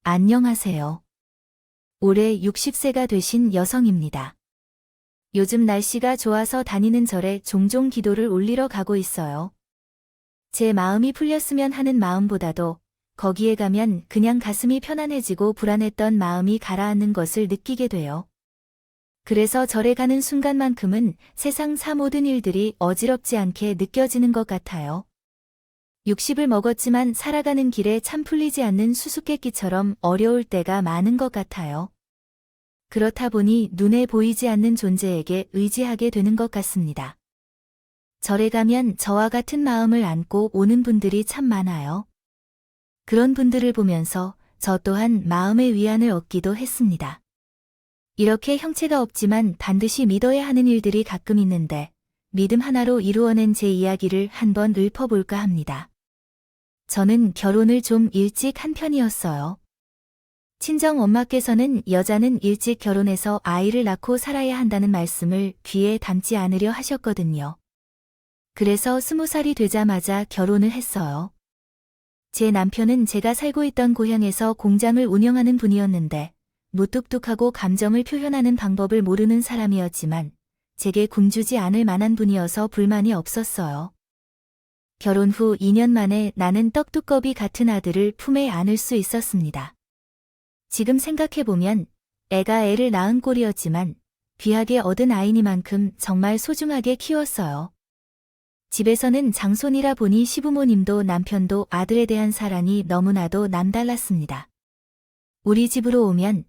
안녕하세요. 올해 60세가 되신 여성입니다. 요즘 날씨가 좋아서 다니는 절에 종종 기도를 올리러 가고 있어요. 제 마음이 풀렸으면 하는 마음보다도 거기에 가면 그냥 가슴이 편안해지고 불안했던 마음이 가라앉는 것을 느끼게 돼요. 그래서 절에 가는 순간만큼은 세상 모든 일들이 어지럽지 않게 느껴지는 것 같아요. 60을 먹었지만 살아가는 길에 참 풀리지 않는 수수께끼처럼 어려울 때가 많은 것 같아요. 그렇다 보니 눈에 보이지 않는 존재에게 의지하게 되는 것 같습니다. 절에 가면 저와 같은 마음을 안고 오는 분들이 참 많아요. 그런 분들을 보면서 저 또한 마음의 위안을 얻기도 했습니다. 이렇게 형체가 없지만 반드시 믿어야 하는 일들이 가끔 있는데 믿음 하나로 이루어낸 제 이야기를 한번 읊어볼까 합니다. 저는 결혼을 좀 일찍 한 편이었어요. 친정 엄마께서는 여자는 일찍 결혼해서 아이를 낳고 살아야 한다는 말씀을 귀에 담지 않으려 하셨거든요. 그래서 20살이 되자마자 결혼을 했어요. 제 남편은 제가 살고 있던 고향에서 공장을 운영하는 분이었는데 무뚝뚝하고 감정을 표현하는 방법을 모르는 사람이었지만 제게 굶주지 않을 만한 분이어서 불만이 없었어요. 결혼 후 2년 만에 나는 떡두꺼비 같은 아들을 품에 안을 수 있었습니다. 지금 생각해보면 애가 애를 낳은 꼴이었지만 귀하게 얻은 아이니만큼 정말 소중하게 키웠어요. 집에서는 장손이라 보니 시부모님도 남편도 아들에 대한 사랑이 너무나도 남달랐습니다. 우리 집으로 오면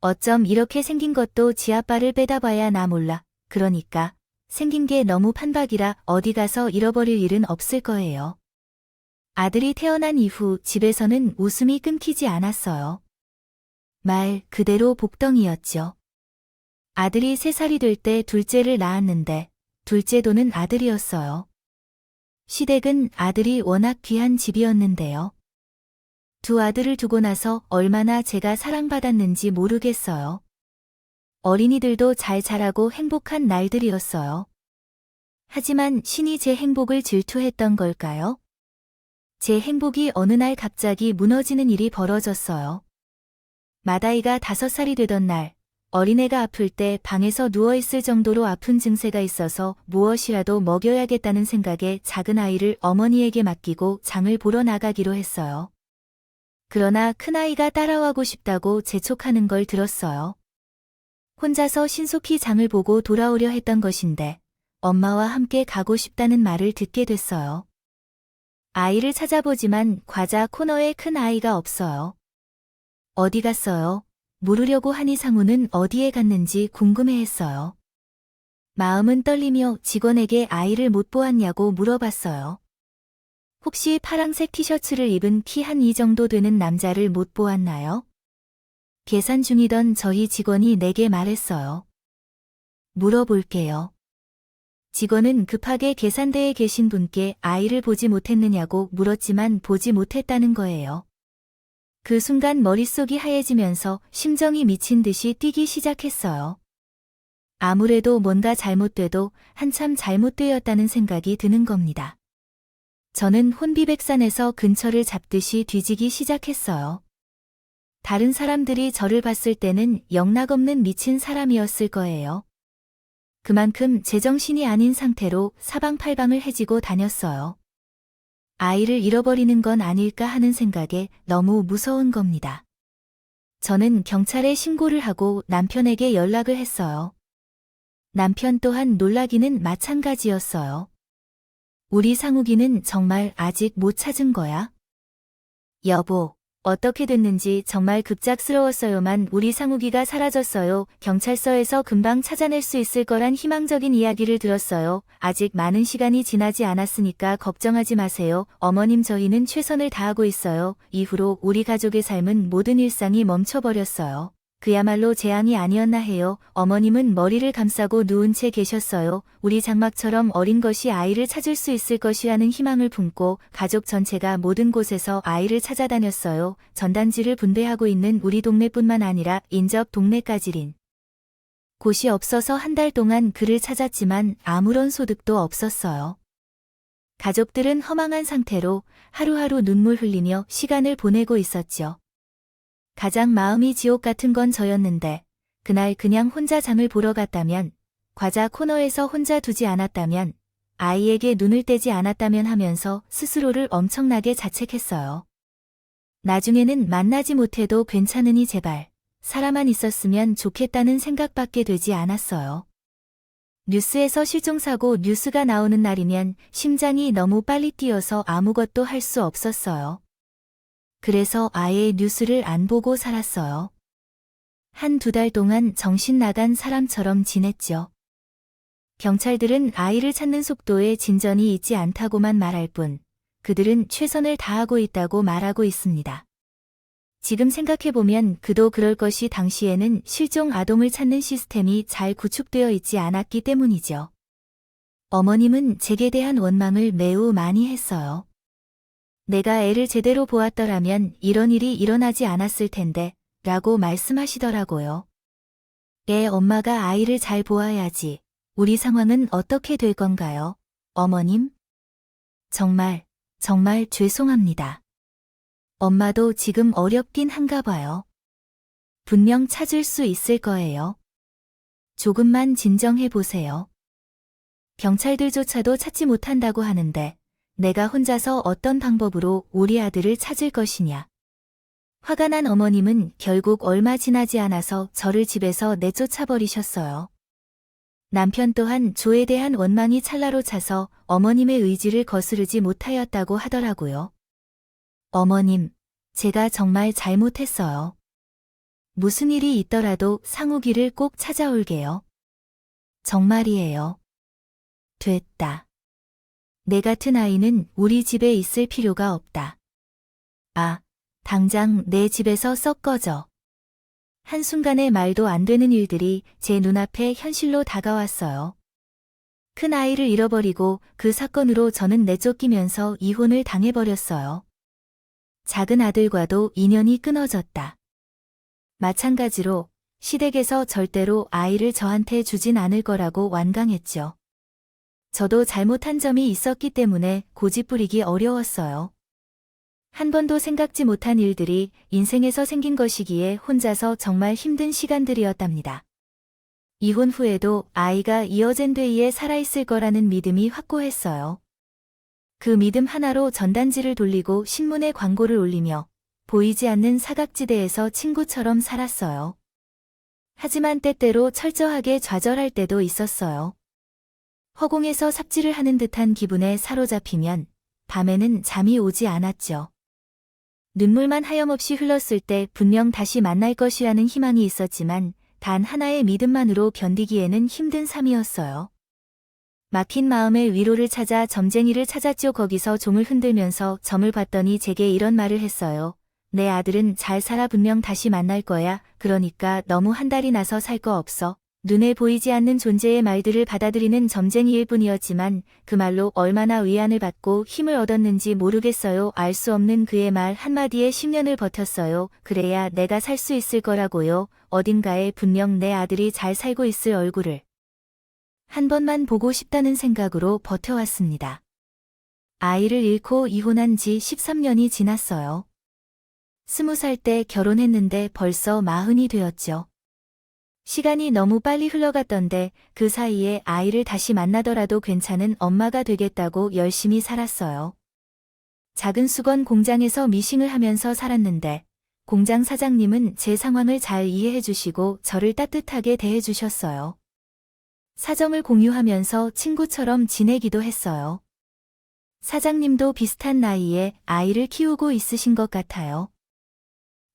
어쩜 이렇게 생긴 것도 지 아빠를 빼다봐야 나 몰라. 그러니까 생긴 게 너무 판박이라 어디 가서 잃어버릴 일은 없을 거예요. 아들이 태어난 이후 집에서는 웃음이 끊기지 않았어요. 말 그대로 복덩이였죠. 아들이 3살이 될 때 둘째를 낳았는데 둘째도는 아들이었어요. 시댁은 아들이 워낙 귀한 집이었는데요. 두 아들을 두고 나서 얼마나 제가 사랑받았는지 모르겠어요. 어린이들도 잘 자라고 행복한 날들이었어요. 하지만 신이 제 행복을 질투했던 걸까요? 제 행복이 어느 날 갑자기 무너지는 일이 벌어졌어요. 맏아이가 5살이 되던 날, 어린애가 아플 때 방에서 누워있을 정도로 아픈 증세가 있어서 무엇이라도 먹여야겠다는 생각에 작은 아이를 어머니에게 맡기고 장을 보러 나가기로 했어요. 그러나 큰아이가 따라가고 싶다고 재촉하는 걸 들었어요. 혼자서 신속히 장을 보고 돌아오려 했던 것인데 엄마와 함께 가고 싶다는 말을 듣게 됐어요. 아이를 찾아보지만 과자 코너에 큰 아이가 없어요. 어디 갔어요? 물으려고 하니 상우는 어디에 갔는지 궁금해했어요. 마음은 떨리며 직원에게 아이를 못 보았냐고 물어봤어요. 혹시 파랑색 티셔츠를 입은 키 한 이 정도 되는 남자를 못 보았나요? 계산 중이던 저희 직원이 내게 말했어요. 물어볼게요. 직원은 급하게 계산대에 계신 분께 아이를 보지 못했느냐고 물었지만 보지 못했다는 거예요. 그 순간 머릿속이 하얘지면서 심정이 미친 듯이 뛰기 시작했어요. 아무래도 뭔가 잘못돼도 한참 잘못되었다는 생각이 드는 겁니다. 저는 혼비백산에서 근처를 잡듯이 뒤지기 시작했어요. 다른 사람들이 저를 봤을 때는 영락없는 미친 사람이었을 거예요. 그만큼 제정신이 아닌 상태로 사방팔방을 헤지고 다녔어요. 아이를 잃어버리는 건 아닐까 하는 생각에 너무 무서운 겁니다. 저는 경찰에 신고를 하고 남편에게 연락을 했어요. 남편 또한 놀라기는 마찬가지였어요. 우리 상욱이는 정말 아직 못 찾은 거야? 여보, 어떻게 됐는지 정말 급작스러웠어요만 우리 상욱이가 사라졌어요. 경찰서에서 금방 찾아낼 수 있을 거란 희망적인 이야기를 들었어요. 아직 많은 시간이 지나지 않았으니까 걱정하지 마세요. 어머님 저희는 최선을 다하고 있어요. 이후로 우리 가족의 삶은 모든 일상이 멈춰버렸어요. 그야말로 재앙이 아니었나 해요. 어머님은 머리를 감싸고 누운 채 계셨어요. 우리 장막처럼 어린 것이 아이를 찾을 수 있을 것이라는 희망을 품고 가족 전체가 모든 곳에서 아이를 찾아다녔어요. 전단지를 분배하고 있는 우리 동네뿐만 아니라 인접 동네까지린 곳이 없어서 한 달 동안 그를 찾았지만 아무런 소득도 없었어요. 가족들은 허망한 상태로 하루하루 눈물 흘리며 시간을 보내고 있었죠. 가장 마음이 지옥 같은 건 저였는데 그날 그냥 혼자 장을 보러 갔다면, 과자 코너에서 혼자 두지 않았다면, 아이에게 눈을 떼지 않았다면 하면서 스스로를 엄청나게 자책했어요. 나중에는 만나지 못해도 괜찮으니 제발 사람만 있었으면 좋겠다는 생각밖에 되지 않았어요. 뉴스에서 실종사고 뉴스가 나오는 날이면 심장이 너무 빨리 뛰어서 아무것도 할 수 없었어요. 그래서 아예 뉴스를 안 보고 살았어요. 한두 달 동안 정신 나간 사람처럼 지냈죠. 경찰들은 아이를 찾는 속도에 진전이 있지 않다고만 말할 뿐, 그들은 최선을 다하고 있다고 말하고 있습니다. 지금 생각해보면 그도 그럴 것이 당시에는 실종 아동을 찾는 시스템이 잘 구축되어 있지 않았기 때문이죠. 어머님은 제게 대한 원망을 매우 많이 했어요. 내가 애를 제대로 보았더라면 이런 일이 일어나지 않았을 텐데, 라고 말씀하시더라고요. 애 엄마가 아이를 잘 보아야지. 우리 상황은 어떻게 될 건가요, 어머님? 정말 죄송합니다. 엄마도 지금 어렵긴 한가 봐요. 분명 찾을 수 있을 거예요. 조금만 진정해 보세요. 경찰들조차도 찾지 못한다고 하는데 내가 혼자서 어떤 방법으로 우리 아들을 찾을 것이냐. 화가 난 어머님은 결국 얼마 지나지 않아서 저를 집에서 내쫓아버리셨어요. 남편 또한 조에 대한 원망이 찰나로 차서 어머님의 의지를 거스르지 못하였다고 하더라고요. 어머님, 제가 정말 잘못했어요. 무슨 일이 있더라도 상욱이를 꼭 찾아올게요. 정말이에요. 됐다. 내 같은 아이는 우리 집에 있을 필요가 없다. 아, 당장 내 집에서 썩 꺼져. 한순간에 말도 안 되는 일들이 제 눈앞에 현실로 다가왔어요. 큰 아이를 잃어버리고 그 사건으로 저는 내쫓기면서 이혼을 당해버렸어요. 작은 아들과도 인연이 끊어졌다. 마찬가지로 시댁에서 절대로 아이를 저한테 주진 않을 거라고 완강했죠. 저도 잘못한 점이 있었기 때문에 고집부리기 어려웠어요. 한 번도 생각지 못한 일들이 인생에서 생긴 것이기에 혼자서 정말 힘든 시간들이었답니다. 이혼 후에도 아이가 이어젠 되이에 살아있을 거라는 믿음이 확고했어요. 그 믿음 하나로 전단지를 돌리고 신문에 광고를 올리며 보이지 않는 사각지대에서 친구처럼 살았어요. 하지만 때때로 철저하게 좌절할 때도 있었어요. 허공에서 삽질을 하는 듯한 기분에 사로잡히면 밤에는 잠이 오지 않았죠. 눈물만 하염없이 흘렀을 때 분명 다시 만날 것이라는 희망이 있었지만 단 하나의 믿음만으로 견디기에는 힘든 삶이었어요. 막힌 마음에 위로를 찾아 점쟁이를 찾았죠. 거기서 종을 흔들면서 점을 봤더니 제게 이런 말을 했어요. 내 아들은 잘 살아 분명 다시 만날 거야. 그러니까 너무 한달이 나서 살 거 없어. 눈에 보이지 않는 존재의 말들을 받아들이는 점쟁이일 뿐이었지만 그 말로 얼마나 위안을 받고 힘을 얻었는지 모르겠어요. 알 수 없는 그의 말 한마디에 10년을 버텼어요. 그래야 내가 살 수 있을 거라고요. 어딘가에 분명 내 아들이 잘 살고 있을 얼굴을 한 번만 보고 싶다는 생각으로 버텨왔습니다. 아이를 잃고 이혼한 지 13년이 지났어요. 20살 때 결혼했는데 벌써 40이 되었죠. 시간이 너무 빨리 흘러갔던데 그 사이에 아이를 다시 만나더라도 괜찮은 엄마가 되겠다고 열심히 살았어요. 작은 수건 공장에서 미싱을 하면서 살았는데 공장 사장님은 제 상황을 잘 이해해 주시고 저를 따뜻하게 대해 주셨어요. 사정을 공유하면서 친구처럼 지내기도 했어요. 사장님도 비슷한 나이에 아이를 키우고 있으신 것 같아요.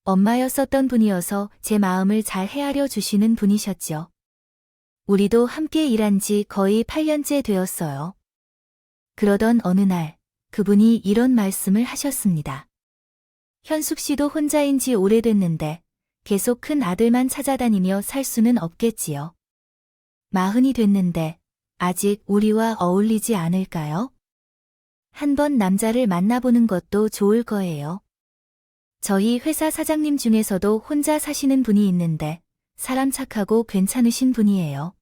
엄마였었던 분이어서 제 마음을 잘 헤아려 주시는 분이셨죠. 우리도 함께 일한 지 거의 8년째 되었어요. 그러던 어느 날 그분이 이런 말씀을 하셨습니다. 현숙 씨도 혼자인 지 오래됐는데 계속 큰 아들만 찾아다니며 살 수는 없겠지요. 40이 됐는데 아직 우리와 어울리지 않을까요? 한번 남자를 만나보는 것도 좋을 거예요. 저희 회사 사장님 중에서도 혼자 사시는 분이 있는데 사람 착하고 괜찮으신 분이에요.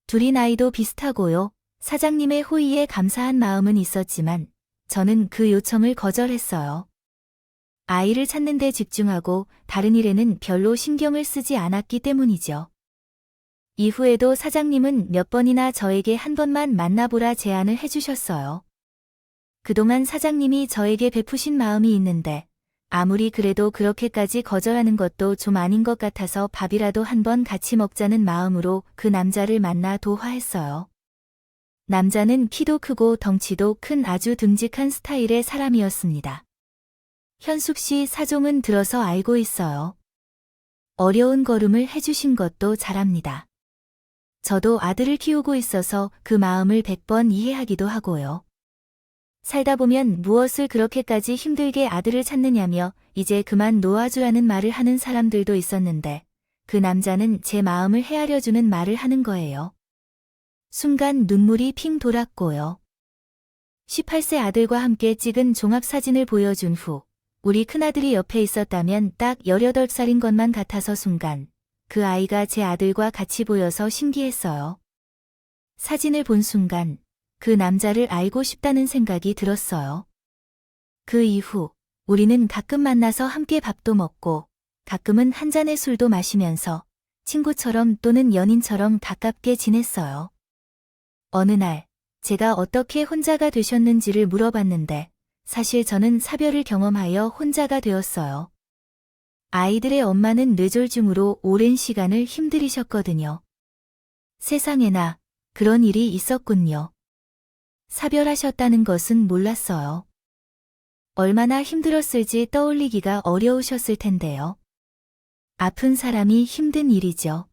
둘이 나이도 비슷하고요. 사장님의 호의에 감사한 마음은 있었지만 저는 그 요청을 거절했어요. 아이를 찾는 데 집중하고 다른 일에는 별로 신경을 쓰지 않았기 때문이죠. 이후에도 사장님은 몇 번이나 저에게 한 번만 만나보라 제안을 해주셨어요. 그동안 사장님이 저에게 베푸신 마음이 있는데 아무리 그래도 그렇게까지 거절하는 것도 좀 아닌 것 같아서 밥이라도 한 번 같이 먹자는 마음으로 그 남자를 만나 도화했어요. 남자는 키도 크고 덩치도 큰 아주 듬직한 스타일의 사람이었습니다. 현숙 씨 사정은 들어서 알고 있어요. 어려운 걸음을 해주신 것도 잘합니다. 저도 아들을 키우고 있어서 그 마음을 100번 이해하기도 하고요. 살다 보면 무엇을 그렇게까지 힘들게 아들을 찾느냐며 이제 그만 놓아주라는 말을 하는 사람들도 있었는데 그 남자는 제 마음을 헤아려주는 말을 하는 거예요. 순간 눈물이 핑 돌았고요. 18세 아들과 함께 찍은 종합사진을 보여준 후 우리 큰아들이 옆에 있었다면 딱 18살인 것만 같아서 순간 그 아이가 제 아들과 같이 보여서 신기했어요. 사진을 본 순간 그 남자를 알고 싶다는 생각이 들었어요. 그 이후 우리는 가끔 만나서 함께 밥도 먹고 가끔은 한 잔의 술도 마시면서 친구처럼 또는 연인처럼 가깝게 지냈어요. 어느 날 제가 어떻게 혼자가 되셨는지를 물어봤는데 사실 저는 사별을 경험하여 혼자가 되었어요. 아이들의 엄마는 뇌졸중으로 오랜 시간을 힘들이셨거든요. 세상에나 그런 일이 있었군요. 사별하셨다는 것은 몰랐어요. 얼마나 힘들었을지 떠올리기가 어려우셨을 텐데요. 아픈 사람이 힘든 일이죠.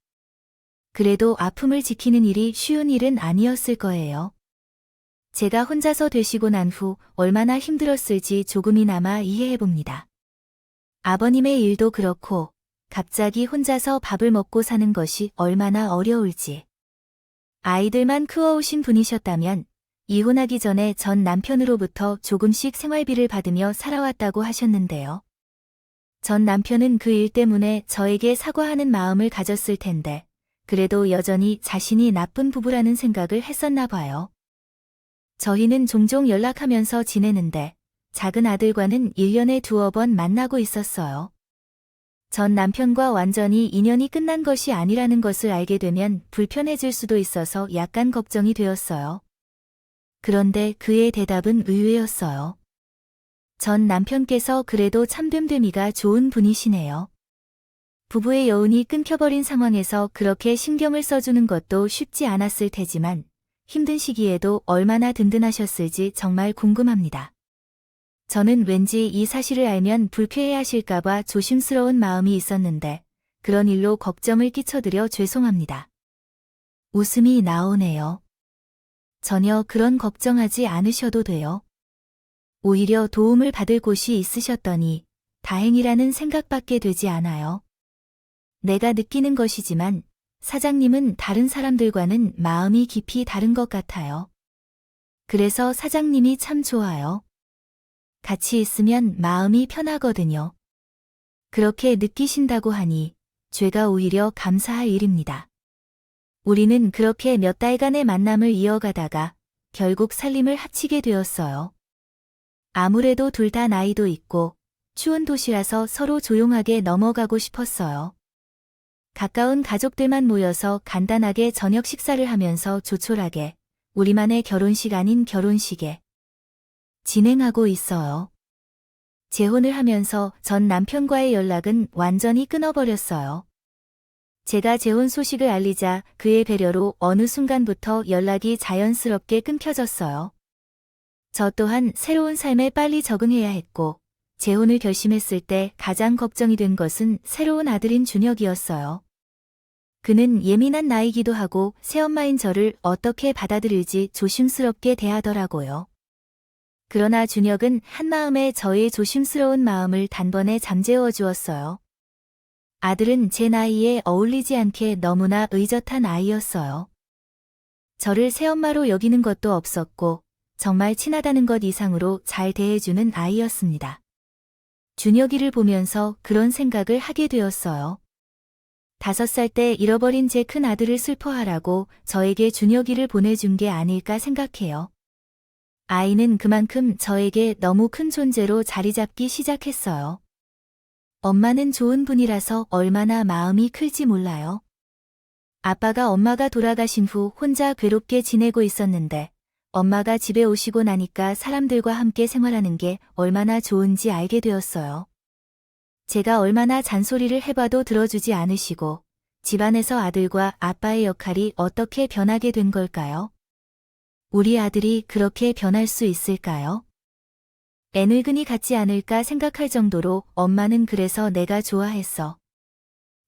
그래도 아픔을 지키는 일이 쉬운 일은 아니었을 거예요. 제가 혼자서 되시고 난 후 얼마나 힘들었을지 조금이나마 이해해봅니다. 아버님의 일도 그렇고 갑자기 혼자서 밥을 먹고 사는 것이 얼마나 어려울지. 아이들만 키워오신 분이셨다면 이혼하기 전에 전 남편으로부터 조금씩 생활비를 받으며 살아왔다고 하셨는데요. 전 남편은 그 일 때문에 저에게 사과하는 마음을 가졌을 텐데 그래도 여전히 자신이 나쁜 부부라는 생각을 했었나 봐요. 저희는 종종 연락하면서 지내는데 작은 아들과는 1년에 2번 만나고 있었어요. 전 남편과 완전히 인연이 끝난 것이 아니라는 것을 알게 되면 불편해질 수도 있어서 약간 걱정이 되었어요. 그런데 그의 대답은 의외였어요. 전 남편께서 그래도 참됨됨이가 좋은 분이시네요. 부부의 여운이 끊겨버린 상황에서 그렇게 신경을 써주는 것도 쉽지 않았을 테지만 힘든 시기에도 얼마나 든든하셨을지 정말 궁금합니다. 저는 왠지 이 사실을 알면 불쾌해하실까봐 조심스러운 마음이 있었는데 그런 일로 걱정을 끼쳐드려 죄송합니다. 웃음이 나오네요. 전혀 그런 걱정하지 않으셔도 돼요. 오히려 도움을 받을 곳이 있으셨더니 다행이라는 생각밖에 되지 않아요. 내가 느끼는 것이지만 사장님은 다른 사람들과는 마음이 깊이 다른 것 같아요. 그래서 사장님이 참 좋아요. 같이 있으면 마음이 편하거든요. 그렇게 느끼신다고 하니 죄가 오히려 감사할 일입니다. 우리는 그렇게 몇 달간의 만남을 이어가다가 결국 살림을 합치게 되었어요. 아무래도 둘 다 나이도 있고 추운 도시라서 서로 조용하게 넘어가고 싶었어요. 가까운 가족들만 모여서 간단하게 저녁 식사를 하면서 조촐하게 우리만의 결혼식 아닌 결혼식에 진행하고 있어요. 재혼을 하면서 전 남편과의 연락은 완전히 끊어버렸어요. 제가 재혼 소식을 알리자 그의 배려로 어느 순간부터 연락이 자연스럽게 끊겨졌어요. 저 또한 새로운 삶에 빨리 적응해야 했고 재혼을 결심했을 때 가장 걱정이 된 것은 새로운 아들인 준혁이었어요. 그는 예민한 나이기도 하고 새엄마인 저를 어떻게 받아들일지 조심스럽게 대하더라고요. 그러나 준혁은 한마음에 저의 조심스러운 마음을 단번에 잠재워 주었어요. 아들은 제 나이에 어울리지 않게 너무나 의젓한 아이였어요. 저를 새엄마로 여기는 것도 없었고 정말 친하다는 것 이상으로 잘 대해주는 아이였습니다. 준혁이를 보면서 그런 생각을 하게 되었어요. 5살 때 잃어버린 제 큰 아들을 슬퍼하라고 저에게 준혁이를 보내준 게 아닐까 생각해요. 아이는 그만큼 저에게 너무 큰 존재로 자리 잡기 시작했어요. 엄마는 좋은 분이라서 얼마나 마음이 클지 몰라요. 아빠가 엄마가 돌아가신 후 혼자 괴롭게 지내고 있었는데 엄마가 집에 오시고 나니까 사람들과 함께 생활하는 게 얼마나 좋은지 알게 되었어요. 제가 얼마나 잔소리를 해봐도 들어주지 않으시고 집안에서 아들과 아빠의 역할이 어떻게 변하게 된 걸까요? 우리 아들이 그렇게 변할 수 있을까요? 애늙은이 같지 않을까 생각할 정도로 엄마는 그래서 내가 좋아했어.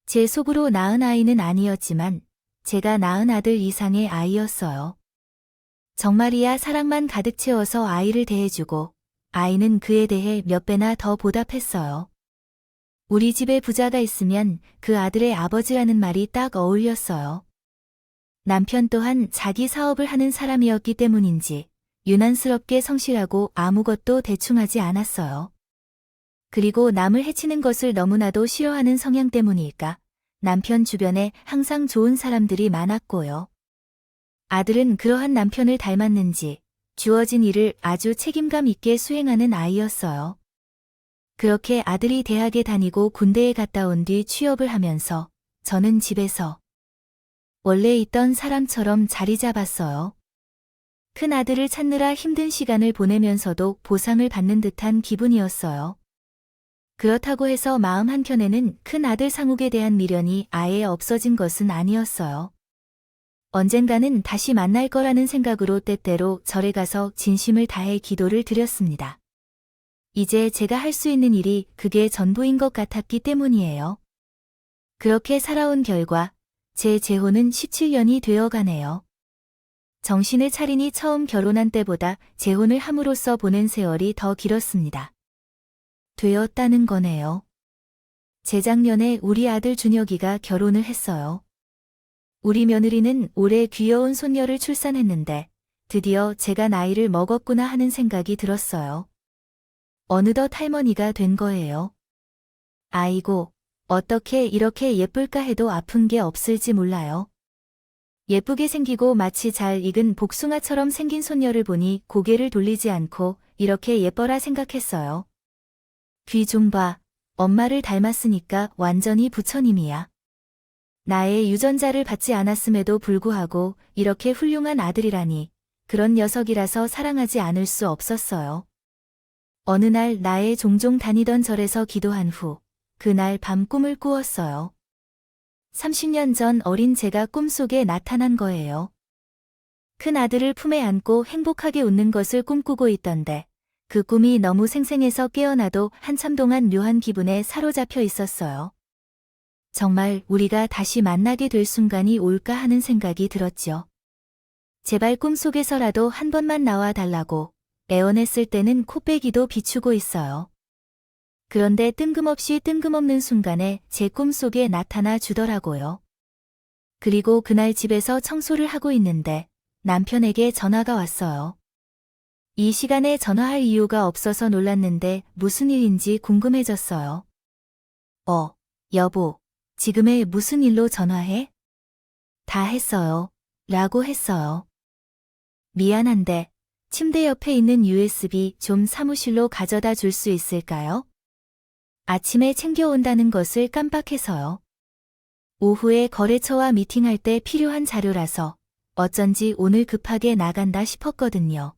제 속으로 낳은 아이는 아니었지만 제가 낳은 아들 이상의 아이였어요. 정말이야 사랑만 가득 채워서 아이를 대해주고 아이는 그에 대해 몇 배나 더 보답했어요. 우리 집에 부자가 있으면 그 아들의 아버지라는 말이 딱 어울렸어요. 남편 또한 자기 사업을 하는 사람이었기 때문인지 유난스럽게 성실하고 아무것도 대충 하지 않았어요. 그리고 남을 해치는 것을 너무나도 싫어하는 성향 때문일까? 남편 주변에 항상 좋은 사람들이 많았고요. 아들은 그러한 남편을 닮았는지 주어진 일을 아주 책임감 있게 수행하는 아이였어요. 그렇게 아들이 대학에 다니고 군대에 갔다 온 뒤 취업을 하면서 저는 집에서 원래 있던 사람처럼 자리 잡았어요. 큰 아들을 찾느라 힘든 시간을 보내면서도 보상을 받는 듯한 기분이었어요. 그렇다고 해서 마음 한켠에는 큰 아들 상욱에 대한 미련이 아예 없어진 것은 아니었어요. 언젠가는 다시 만날 거라는 생각으로 때때로 절에 가서 진심을 다해 기도를 드렸습니다. 이제 제가 할 수 있는 일이 그게 전부인 것 같았기 때문이에요. 그렇게 살아온 결과 제 재혼은 17년이 되어가네요. 정신을 차리니 처음 결혼한 때보다 재혼을 함으로써 보낸 세월이 더 길었습니다. 되었다는 거네요. 재작년에 우리 아들 준혁이가 결혼을 했어요. 우리 며느리는 올해 귀여운 손녀를 출산했는데 드디어 제가 나이를 먹었구나 하는 생각이 들었어요. 어느덧 할머니가 된 거예요. 아이고, 어떻게 이렇게 예쁠까 해도 아픈 게 없을지 몰라요. 예쁘게 생기고 마치 잘 익은 복숭아처럼 생긴 손녀를 보니 고개를 돌리지 않고 이렇게 예뻐라 생각했어요. 귀 좀 봐. 엄마를 닮았으니까 완전히 부처님이야. 나의 유전자를 받지 않았음에도 불구하고 이렇게 훌륭한 아들이라니 그런 녀석이라서 사랑하지 않을 수 없었어요. 어느 날 나의 종종 다니던 절에서 기도한 후 그날 밤 꿈을 꾸었어요. 30년 전 어린 제가 꿈속에 나타난 거예요. 큰 아들을 품에 안고 행복하게 웃는 것을 꿈꾸고 있던데 그 꿈이 너무 생생해서 깨어나도 한참 동안 묘한 기분에 사로잡혀 있었어요. 정말 우리가 다시 만나게 될 순간이 올까 하는 생각이 들었죠. 제발 꿈속에서라도 한 번만 나와 달라고 애원했을 때는 코빼기도 비추고 있어요. 그런데 뜬금없이 뜬금없는 순간에 제 꿈속에 나타나 주더라고요. 그리고 그날 집에서 청소를 하고 있는데 남편에게 전화가 왔어요. 이 시간에 전화할 이유가 없어서 놀랐는데 무슨 일인지 궁금해졌어요. 여보, 지금에 무슨 일로 전화해? 다 했어요. 라고 했어요. 미안한데 침대 옆에 있는 USB 좀 사무실로 가져다 줄 수 있을까요? 아침에 챙겨온다는 것을 깜빡해서요. 오후에 거래처와 미팅할 때 필요한 자료라서 어쩐지 오늘 급하게 나간다 싶었거든요.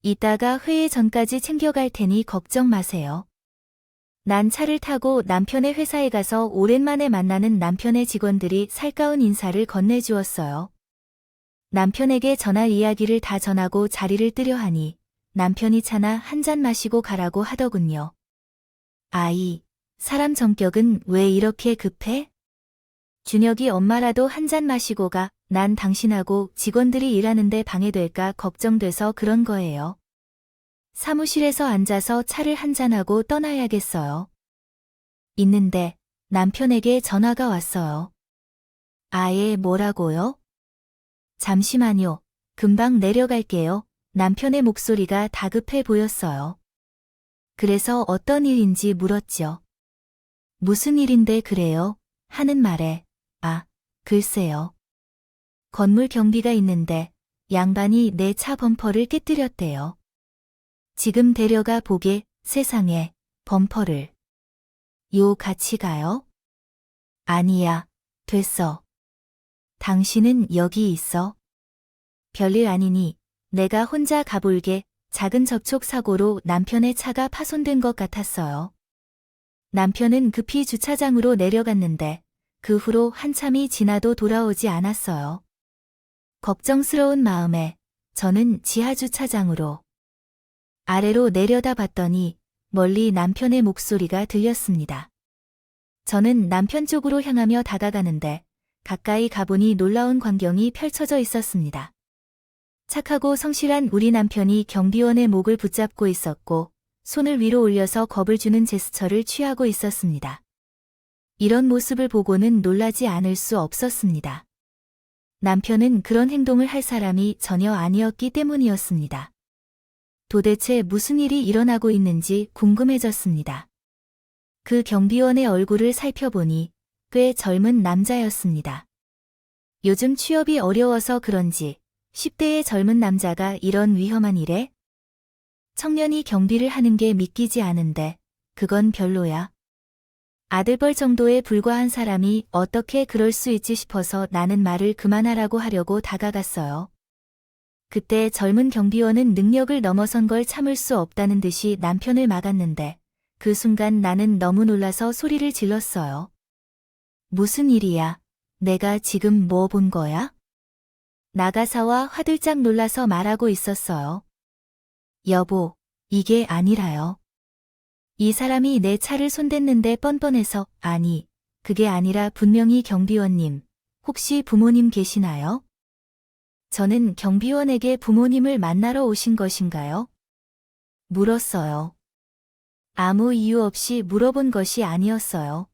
이따가 회의 전까지 챙겨갈 테니 걱정 마세요. 난 차를 타고 남편의 회사에 가서 오랜만에 만나는 남편의 직원들이 살가운 인사를 건네주었어요. 남편에게 전할 이야기를 다 전하고 자리를 뜨려 하니 남편이 차나 한 잔 마시고 가라고 하더군요. 아이, 사람 성격은 왜 이렇게 급해? 준혁이 엄마라도 한 잔 마시고 가. 난 당신하고 직원들이 일하는데 방해될까 걱정돼서 그런 거예요. 사무실에서 앉아서 차를 한 잔하고 떠나야겠어요. 있는데 남편에게 전화가 왔어요. 아예 뭐라고요? 잠시만요. 금방 내려갈게요. 남편의 목소리가 다급해 보였어요. 그래서 어떤 일인지 물었죠. 무슨 일인데 그래요? 하는 말에 글쎄요. 건물 경비가 있는데 양반이 내 차 범퍼를 깨뜨렸대요. 지금 데려가 보게. 세상에, 범퍼를. 같이 가요? 아니야, 됐어. 당신은 여기 있어. 별일 아니니 내가 혼자 가볼게. 작은 접촉 사고로 남편의 차가 파손된 것 같았어요. 남편은 급히 주차장으로 내려갔는데 그 후로 한참이 지나도 돌아오지 않았어요. 걱정스러운 마음에 저는 지하 주차장으로 아래로 내려다 봤더니 멀리 남편의 목소리가 들렸습니다. 저는 남편 쪽으로 향하며 다가가는데 가까이 가보니 놀라운 광경이 펼쳐져 있었습니다. 착하고 성실한 우리 남편이 경비원의 목을 붙잡고 있었고 손을 위로 올려서 겁을 주는 제스처를 취하고 있었습니다. 이런 모습을 보고는 놀라지 않을 수 없었습니다. 남편은 그런 행동을 할 사람이 전혀 아니었기 때문이었습니다. 도대체 무슨 일이 일어나고 있는지 궁금해졌습니다. 그 경비원의 얼굴을 살펴보니 꽤 젊은 남자였습니다. 요즘 취업이 어려워서 그런지 10대의 젊은 남자가 이런 위험한 일에? 청년이 경비를 하는 게 믿기지 않은데 그건 별로야. 아들뻘 정도에 불과한 사람이 어떻게 그럴 수 있지 싶어서 나는 말을 그만하라고 하려고 다가갔어요. 그때 젊은 경비원은 능력을 넘어선 걸 참을 수 없다는 듯이 남편을 막았는데 그 순간 나는 너무 놀라서 소리를 질렀어요. 무슨 일이야? 내가 지금 뭐 본 거야? 나가사와 화들짝 놀라서 말하고 있었어요. 여보, 이게 아니라요. 이 사람이 내 차를 손댔는데 뻔뻔해서. 아니, 그게 아니라 분명히 경비원님, 혹시 부모님 계시나요? 저는 경비원에게 부모님을 만나러 오신 것인가요? 물었어요. 아무 이유 없이 물어본 것이 아니었어요.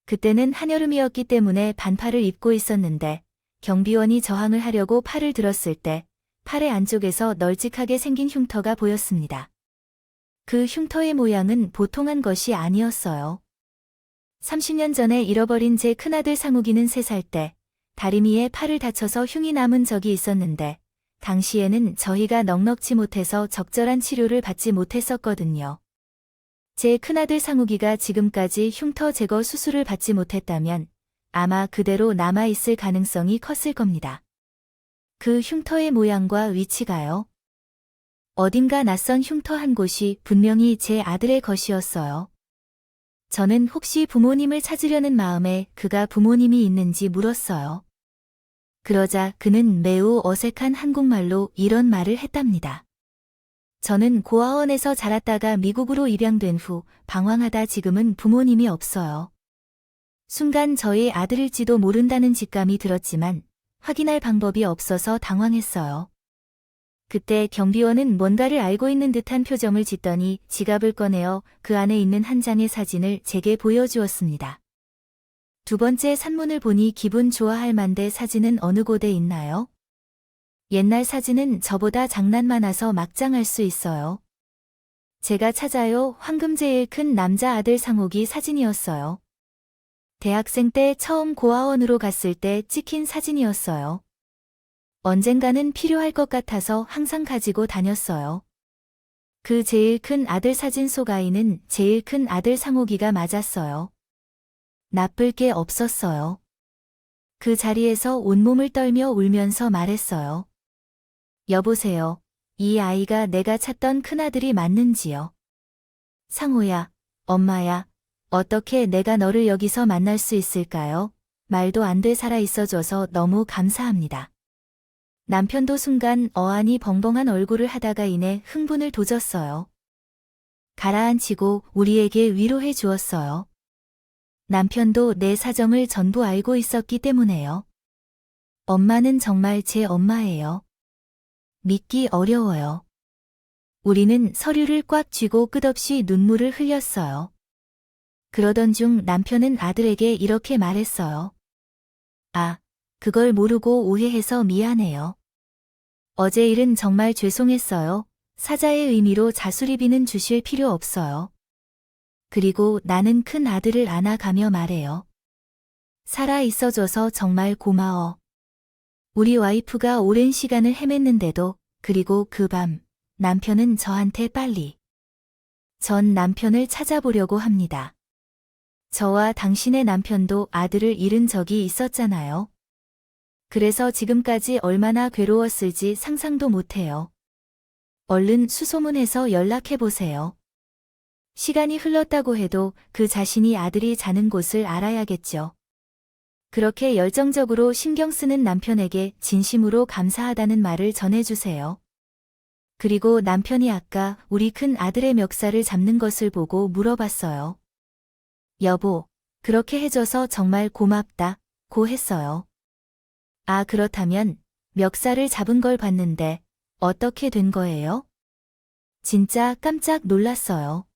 그때는 한여름이었기 때문에 반팔을 입고 있었는데 경비원이 저항을 하려고 팔을 들었을 때 팔의 안쪽에서 널찍하게 생긴 흉터가 보였습니다. 그 흉터의 모양은 보통한 것이 아니었어요. 30년 전에 잃어버린 제 큰아들 상욱이는 3살 때 다리미에 팔을 다쳐서 흉이 남은 적이 있었는데 당시에는 저희가 넉넉지 못해서 적절한 치료를 받지 못했었거든요. 제 큰아들 상욱이가 지금까지 흉터 제거 수술을 받지 못했다면 아마 그대로 남아있을 가능성이 컸을 겁니다. 그 흉터의 모양과 위치가요. 어딘가 낯선 흉터 한 곳이 분명히 제 아들의 것이었어요. 저는 혹시 부모님을 찾으려는 마음에 그가 부모님이 있는지 물었어요. 그러자 그는 매우 어색한 한국말로 이런 말을 했답니다. 저는 고아원에서 자랐다가 미국으로 입양된 후 방황하다 지금은 부모님이 없어요. 순간 저의 아들일지도 모른다는 직감이 들었지만 확인할 방법이 없어서 당황했어요. 그때 경비원은 뭔가를 알고 있는 듯한 표정을 짓더니 지갑을 꺼내어 그 안에 있는 한 장의 사진을 제게 보여주었습니다. 두 번째 산문을 보니 기분 좋아할 만데 사진은 어느 곳에 있나요? 옛날 사진은 저보다 장난 많아서 막장할 수 있어요. 제가 찾아요. 황금 제일 큰 남자 아들 상욱이 사진이었어요. 대학생 때 처음 고아원으로 갔을 때 찍힌 사진이었어요. 언젠가는 필요할 것 같아서 항상 가지고 다녔어요. 그 제일 큰 아들 사진 속 아이는 제일 큰 아들 상욱이가 맞았어요. 나쁠 게 없었어요. 그 자리에서 온몸을 떨며 울면서 말했어요. 여보세요. 이 아이가 내가 찾던 큰아들이 맞는지요? 상호야, 엄마야, 어떻게 내가 너를 여기서 만날 수 있을까요? 말도 안 돼 살아 있어줘서 너무 감사합니다. 남편도 순간 어안이 벙벙한 얼굴을 하다가 이내 흥분을 도졌어요. 가라앉히고 우리에게 위로해 주었어요. 남편도 내 사정을 전부 알고 있었기 때문에요. 엄마는 정말 제 엄마예요. 믿기 어려워요. 우리는 서류를 꽉 쥐고 끝없이 눈물을 흘렸어요. 그러던 중 남편은 아들에게 이렇게 말했어요. 아, 그걸 모르고 오해해서 미안해요. 어제 일은 정말 죄송했어요. 사자의 의미로 자수리비는 주실 필요 없어요. 그리고 나는 큰 아들을 안아가며 말해요. 살아 있어줘서 정말 고마워. 우리 와이프가 오랜 시간을 헤맸는데도 그리고 그 밤 남편은 저한테 빨리 전 남편을 찾아보려고 합니다. 저와 당신의 남편도 아들을 잃은 적이 있었잖아요. 그래서 지금까지 얼마나 괴로웠을지 상상도 못해요. 얼른 수소문해서 연락해보세요. 시간이 흘렀다고 해도 그 자신이 아들이 자는 곳을 알아야겠죠. 그렇게 열정적으로 신경 쓰는 남편에게 진심으로 감사하다는 말을 전해주세요. 그리고 남편이 아까 우리 큰 아들의 멱살을 잡는 것을 보고 물어봤어요. 여보, 그렇게 해줘서 정말 고맙다, 고 했어요. 아, 그렇다면 멱살을 잡은 걸 봤는데 어떻게 된 거예요? 진짜 깜짝 놀랐어요.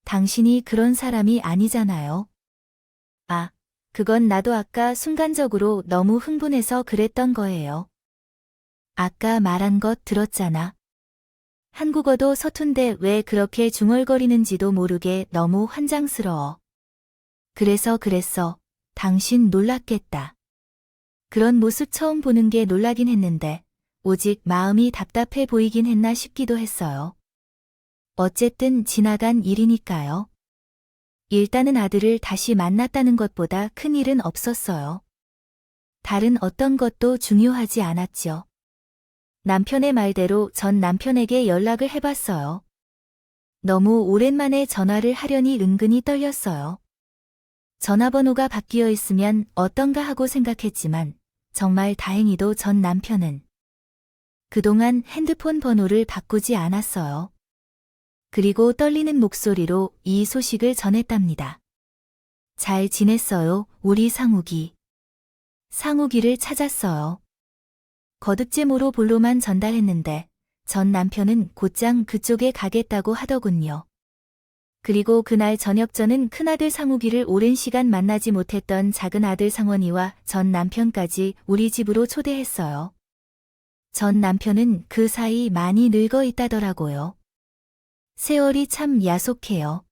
당신이 그런 사람이 아니잖아요. 아, 그건 나도 아까 순간적으로 너무 흥분해서 그랬던 거예요. 아까 말한 것 들었잖아. 한국어도 서툰데 왜 그렇게 중얼거리는지도 모르게 너무 환장스러워. 그래서 그랬어. 당신 놀랐겠다. 그런 모습 처음 보는 게 놀라긴 했는데 오직 마음이 답답해 보이긴 했나 싶기도 했어요. 어쨌든 지나간 일이니까요. 일단은 아들을 다시 만났다는 것보다 큰 일은 없었어요. 다른 어떤 것도 중요하지 않았죠. 남편의 말대로 전 남편에게 연락을 해봤어요. 너무 오랜만에 전화를 하려니 은근히 떨렸어요. 전화번호가 바뀌어 있으면 어떤가 하고 생각했지만 정말 다행히도 전 남편은 그동안 핸드폰 번호를 바꾸지 않았어요. 그리고 떨리는 목소리로 이 소식을 전했답니다. 잘 지냈어요, 우리 상욱이. 상욱이를 찾았어요. 거듭제모로 볼로만 전달했는데 전 남편은 곧장 그쪽에 가겠다고 하더군요. 그리고 그날 저녁 저는 큰아들 상욱이를 오랜 시간 만나지 못했던 작은아들 상원이와 전 남편까지 우리 집으로 초대했어요. 전 남편은 그 사이 많이 늙어 있다더라고요. 세월이 참 야속해요.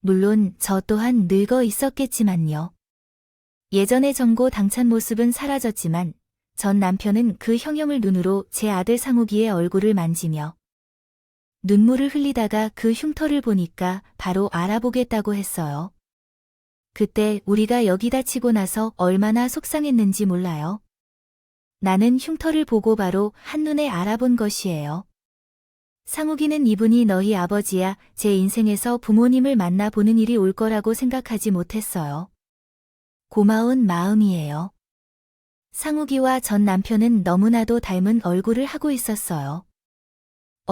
물론 저 또한 늙어 있었겠지만요. 예전의 정고 당찬 모습은 사라졌지만 전 남편은 그 형형을 눈으로 제 아들 상욱이의 얼굴을 만지며 눈물을 흘리다가 그 흉터를 보니까 바로 알아보겠다고 했어요. 그때 우리가 여기다 치고 나서 얼마나 속상했는지 몰라요. 나는 흉터를 보고 바로 한눈에 알아본 것이에요. 상욱이는 이분이 너희 아버지야. 제 인생에서 부모님을 만나보는 일이 올 거라고 생각하지 못했어요. 고마운 마음이에요. 상욱이와 전 남편은 너무나도 닮은 얼굴을 하고 있었어요.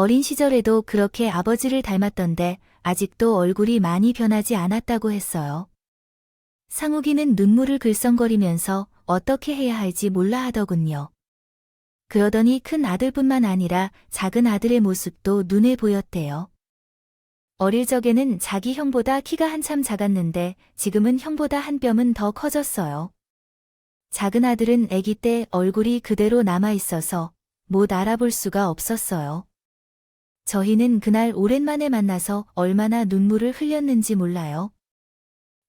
어린 시절에도 그렇게 아버지를 닮았던데 아직도 얼굴이 많이 변하지 않았다고 했어요. 상욱이는 눈물을 글썽거리면서 어떻게 해야 할지 몰라 하더군요. 그러더니 큰 아들뿐만 아니라 작은 아들의 모습도 눈에 보였대요. 어릴 적에는 자기 형보다 키가 한참 작았는데 지금은 형보다 한 뼘은 더 커졌어요. 작은 아들은 아기 때 얼굴이 그대로 남아 있어서 못 알아볼 수가 없었어요. 저희는 그날 오랜만에 만나서 얼마나 눈물을 흘렸는지 몰라요.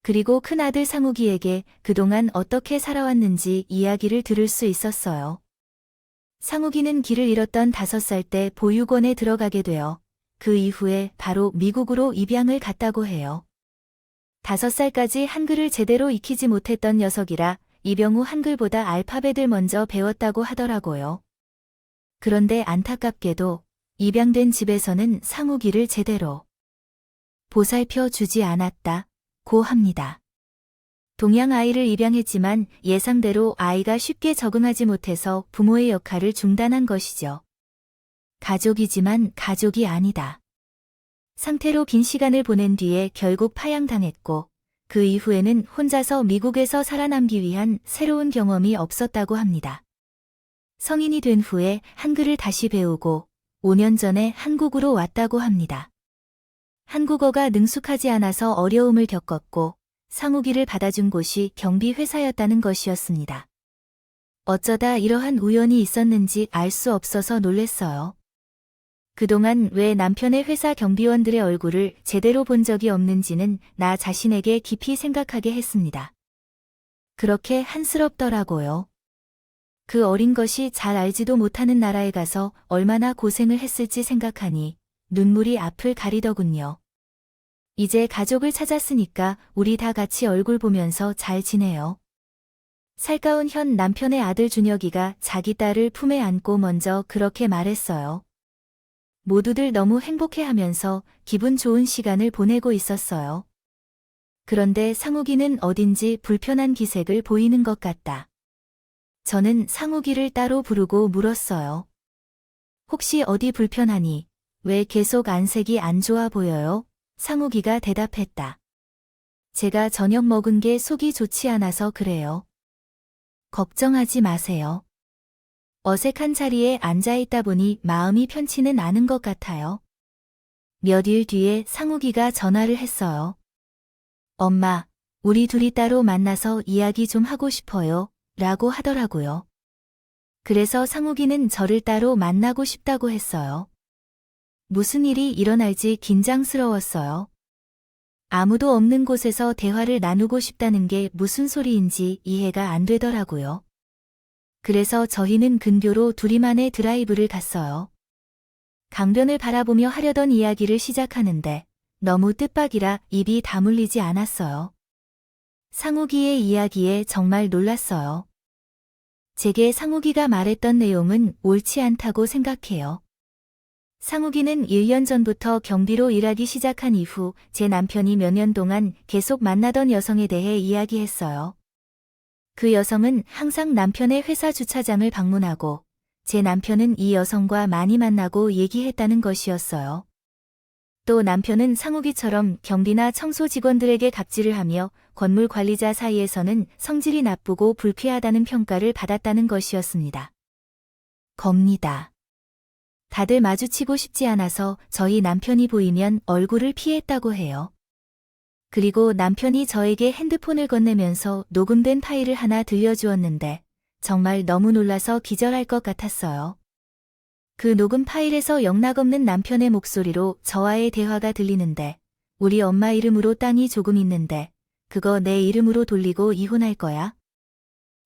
그리고 큰아들 상욱이에게 그동안 어떻게 살아왔는지 이야기를 들을 수 있었어요. 상욱이는 길을 잃었던 5살 때 보육원에 들어가게 되어 그 이후에 바로 미국으로 입양을 갔다고 해요. 5살까지 한글을 제대로 익히지 못했던 녀석이라 입양 후 한글보다 알파벳을 먼저 배웠다고 하더라고요. 그런데 안타깝게도 입양된 집에서는 상욱이를 제대로 보살펴 주지 않았다고 합니다. 동양 아이를 입양했지만 예상대로 아이가 쉽게 적응하지 못해서 부모의 역할을 중단한 것이죠. 가족이지만 가족이 아니다. 상태로 긴 시간을 보낸 뒤에 결국 파양당했고 그 이후에는 혼자서 미국에서 살아남기 위한 새로운 경험이 없었다고 합니다. 성인이 된 후에 한글을 다시 배우고 5년 전에 한국으로 왔다고 합니다. 한국어가 능숙하지 않아서 어려움을 겪었고 상욱이를 받아준 곳이 경비회사였다는 것이었습니다. 어쩌다 이러한 우연이 있었는지 알 수 없어서 놀랬어요. 그동안 왜 남편의 회사 경비원들의 얼굴을 제대로 본 적이 없는지는 나 자신에게 깊이 생각하게 했습니다. 그렇게 한스럽더라고요. 그 어린 것이 잘 알지도 못하는 나라에 가서 얼마나 고생을 했을지 생각하니 눈물이 앞을 가리더군요. 이제 가족을 찾았으니까 우리 다 같이 얼굴 보면서 잘 지내요. 살가운 현 남편의 아들 준혁이가 자기 딸을 품에 안고 먼저 그렇게 말했어요. 모두들 너무 행복해하면서 기분 좋은 시간을 보내고 있었어요. 그런데 상욱이는 어딘지 불편한 기색을 보이는 것 같다. 저는 상욱이를 따로 부르고 물었어요. 혹시 어디 불편하니? 왜 계속 안색이 안 좋아 보여요? 상욱이가 대답했다. 제가 저녁 먹은 게 속이 좋지 않아서 그래요. 걱정하지 마세요. 어색한 자리에 앉아있다 보니 마음이 편치는 않은 것 같아요. 몇 일 뒤에 상욱이가 전화를 했어요. 엄마, 우리 둘이 따로 만나서 이야기 좀 하고 싶어요. 라고 하더라고요. 그래서 상욱이는 저를 따로 만나고 싶다고 했어요. 무슨 일이 일어날지 긴장스러웠어요. 아무도 없는 곳에서 대화를 나누고 싶다는 게 무슨 소리인지 이해가 안 되더라고요. 그래서 저희는 근교로 둘이만의 드라이브를 갔어요. 강변을 바라보며 하려던 이야기를 시작하는데 너무 뜻밖이라 입이 다물리지 않았어요. 상욱이의 이야기에 정말 놀랐어요. 제게 상욱이가 말했던 내용은 옳지 않다고 생각해요. 상욱이는 1년 전부터 경비로 일하기 시작한 이후 제 남편이 몇 년 동안 계속 만나던 여성에 대해 이야기했어요. 그 여성은 항상 남편의 회사 주차장을 방문하고 제 남편은 이 여성과 많이 만나고 얘기했다는 것이었어요. 또 남편은 상욱이처럼 경비나 청소 직원들에게 갑질을 하며 건물 관리자 사이에서는 성질이 나쁘고 불쾌하다는 평가를 받았다는 것이었습니다. 겁니다. 다들 마주치고 싶지 않아서 저희 남편이 보이면 얼굴을 피했다고 해요. 그리고 남편이 저에게 핸드폰을 건네면서 녹음된 파일을 하나 들려주었는데 정말 너무 놀라서 기절할 것 같았어요. 그 녹음 파일에서 영락없는 남편의 목소리로 저와의 대화가 들리는데 우리 엄마 이름으로 땅이 조금 있는데 그거 내 이름으로 돌리고 이혼할 거야?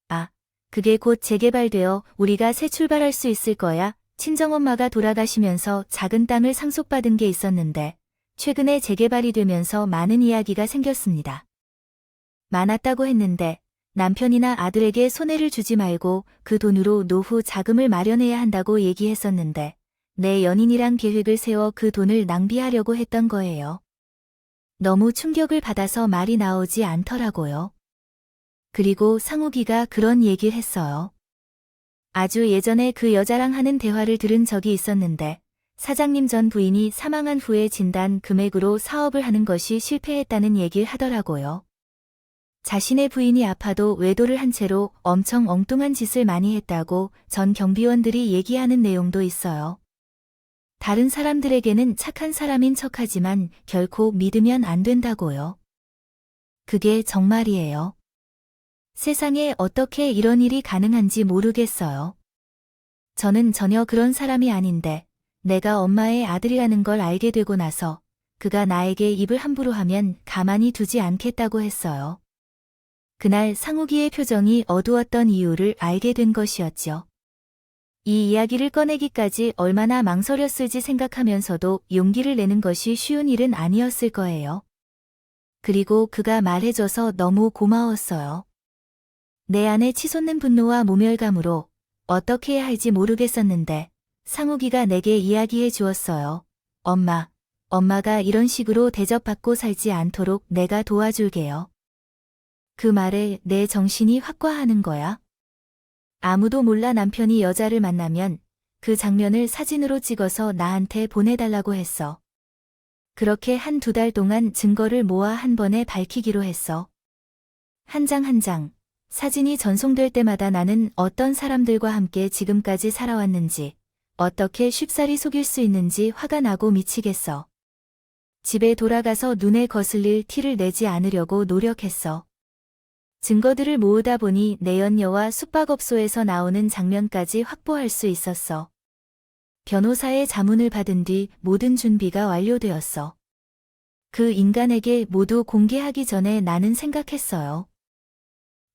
아, 그게 곧 재개발되어 우리가 새 출발할 수 있을 거야? 친정엄마가 돌아가시면서 작은 땅을 상속받은 게 있었는데 최근에 재개발이 되면서 많은 이야기가 생겼습니다. 많았다고 했는데 남편이나 아들에게 손해를 주지 말고 그 돈으로 노후 자금을 마련해야 한다고 얘기했었는데 내 연인이랑 계획을 세워 그 돈을 낭비하려고 했던 거예요. 너무 충격을 받아서 말이 나오지 않더라고요. 그리고 상욱이가 그런 얘기를 했어요. 아주 예전에 그 여자랑 하는 대화를 들은 적이 있었는데 사장님 전 부인이 사망한 후에 진단 금액으로 사업을 하는 것이 실패했다는 얘기를 하더라고요. 자신의 부인이 아파도 외도를 한 채로 엄청 엉뚱한 짓을 많이 했다고 전 경비원들이 얘기하는 내용도 있어요. 다른 사람들에게는 착한 사람인 척하지만 결코 믿으면 안 된다고요. 그게 정말이에요. 세상에 어떻게 이런 일이 가능한지 모르겠어요. 저는 전혀 그런 사람이 아닌데 내가 엄마의 아들이라는 걸 알게 되고 나서 그가 나에게 입을 함부로 하면 가만히 두지 않겠다고 했어요. 그날 상욱이의 표정이 어두웠던 이유를 알게 된 것이었죠. 이 이야기를 꺼내기까지 얼마나 망설였을지 생각하면서도 용기를 내는 것이 쉬운 일은 아니었을 거예요. 그리고 그가 말해줘서 너무 고마웠어요. 내 안에 치솟는 분노와 모멸감으로 어떻게 해야 할지 모르겠었는데 상욱이가 내게 이야기해 주었어요. 엄마가 이런 식으로 대접받고 살지 않도록 내가 도와줄게요. 그 말에 내 정신이 확과하는 거야. 아무도 몰라 남편이 여자를 만나면 그 장면을 사진으로 찍어서 나한테 보내달라고 했어. 그렇게 1~2달 동안 증거를 모아 한 번에 밝히기로 했어. 한 장 한 장. 사진이 전송될 때마다 나는 어떤 사람들과 함께 지금까지 살아왔는지, 어떻게 쉽사리 속일 수 있는지 화가 나고 미치겠어. 집에 돌아가서 눈에 거슬릴 티를 내지 않으려고 노력했어. 증거들을 모으다 보니 내연녀와 숙박업소에서 나오는 장면까지 확보할 수 있었어. 변호사의 자문을 받은 뒤 모든 준비가 완료되었어. 그 인간에게 모두 공개하기 전에 나는 생각했어요.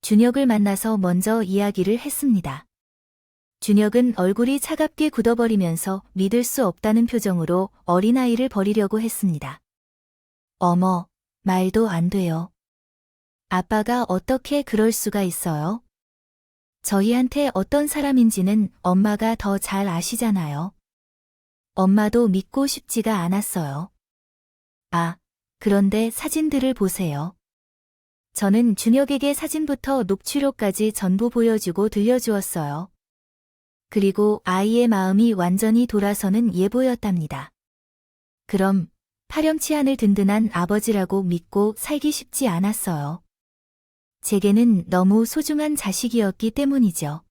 준혁을 만나서 먼저 이야기를 했습니다. 준혁은 얼굴이 차갑게 굳어버리면서 믿을 수 없다는 표정으로 어린아이를 버리려고 했습니다. 어머, 말도 안 돼요. 아빠가 어떻게 그럴 수가 있어요? 저희한테 어떤 사람인지는 엄마가 더 잘 아시잖아요. 엄마도 믿고 싶지가 않았어요. 아, 그런데 사진들을 보세요. 저는 준혁에게 사진부터 녹취록까지 전부 보여주고 들려주었어요. 그리고 아이의 마음이 완전히 돌아서는 예보였답니다. 그럼 파렴치 않을 든든한 아버지라고 믿고 살기 쉽지 않았어요. 제게는 너무 소중한 자식이었기 때문이죠.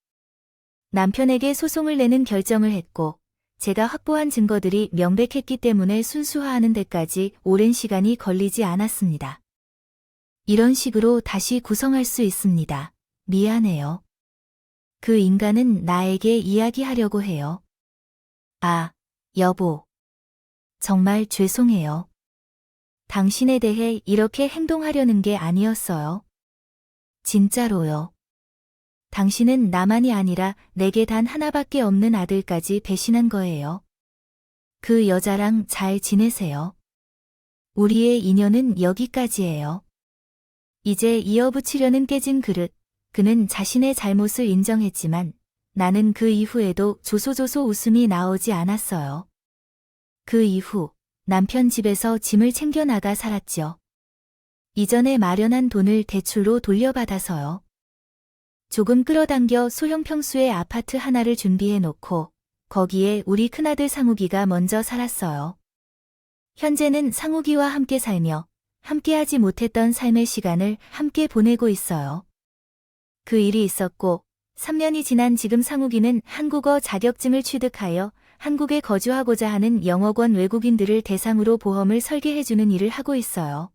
남편에게 소송을 내는 결정을 했고 제가 확보한 증거들이 명백했기 때문에 순수화하는 데까지 오랜 시간이 걸리지 않았습니다. 이런 식으로 다시 구성할 수 있습니다. 미안해요. 그 인간은 나에게 이야기하려고 해요. 아, 여보. 정말 죄송해요. 당신에 대해 이렇게 행동하려는 게 아니었어요. 진짜로요. 당신은 나만이 아니라 내게 단 하나밖에 없는 아들까지 배신한 거예요. 그 여자랑 잘 지내세요. 우리의 인연은 여기까지예요. 이제 이어붙이려는 깨진 그릇. 그는 자신의 잘못을 인정했지만 나는 그 이후에도 조소조소 웃음이 나오지 않았어요. 그 이후 남편 집에서 짐을 챙겨 나가 살았죠. 이전에 마련한 돈을 대출로 돌려받아서요. 조금 끌어당겨 소형 평수의 아파트 하나를 준비해 놓고 거기에 우리 큰아들 상욱이가 먼저 살았어요. 현재는 상욱이와 함께 살며 함께하지 못했던 삶의 시간을 함께 보내고 있어요. 그 일이 있었고 3년이 지난 지금 상욱이는 한국어 자격증을 취득하여 한국에 거주하고자 하는 영어권 외국인들을 대상으로 보험을 설계해주는 일을 하고 있어요.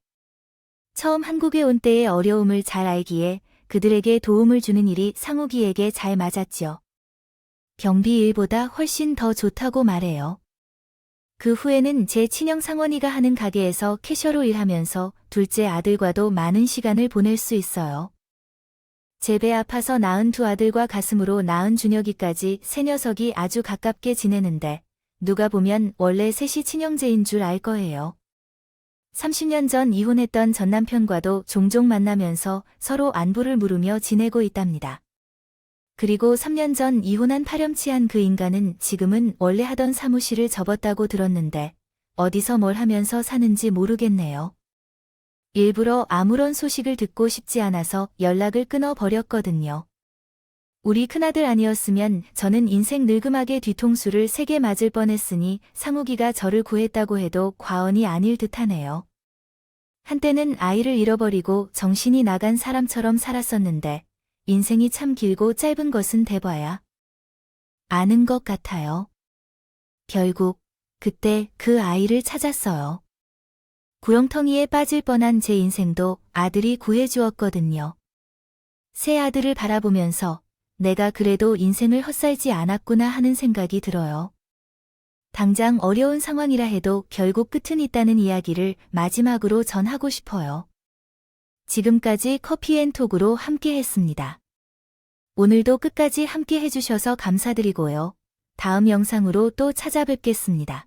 처음 한국에 온 때의 어려움을 잘 알기에 그들에게 도움을 주는 일이 상욱이에게 잘 맞았죠. 경비 일보다 훨씬 더 좋다고 말해요. 그 후에는 제 친형 상원이가 하는 가게에서 캐셔로 일하면서 둘째 아들과도 많은 시간을 보낼 수 있어요. 제 배 아파서 낳은 두 아들과 가슴으로 낳은 준혁이까지 세 녀석이 아주 가깝게 지내는데 누가 보면 원래 셋이 친형제인 줄 알 거예요. 30년 전 이혼했던 전 남편과도 종종 만나면서 서로 안부를 물으며 지내고 있답니다. 그리고 3년 전 이혼한 파렴치한 그 인간은 지금은 원래 하던 사무실을 접었다고 들었는데 어디서 뭘 하면서 사는지 모르겠네요. 일부러 아무런 소식을 듣고 싶지 않아서 연락을 끊어버렸거든요. 우리 큰아들 아니었으면 저는 인생 늙음하게 뒤통수를 3개 맞을 뻔했으니 상욱이가 저를 구했다고 해도 과언이 아닐 듯하네요. 한때는 아이를 잃어버리고 정신이 나간 사람처럼 살았었는데 인생이 참 길고 짧은 것은 대봐야 아는 것 같아요. 결국 그때 그 아이를 찾았어요. 구렁텅이에 빠질 뻔한 제 인생도 아들이 구해주었거든요. 새 아들을 바라보면서 내가 그래도 인생을 헛살지 않았구나 하는 생각이 들어요. 당장 어려운 상황이라 해도 결국 끝은 있다는 이야기를 마지막으로 전하고 싶어요. 지금까지 커피앤톡으로 함께 했습니다. 오늘도 끝까지 함께 해주셔서 감사드리고요. 다음 영상으로 또 찾아뵙겠습니다.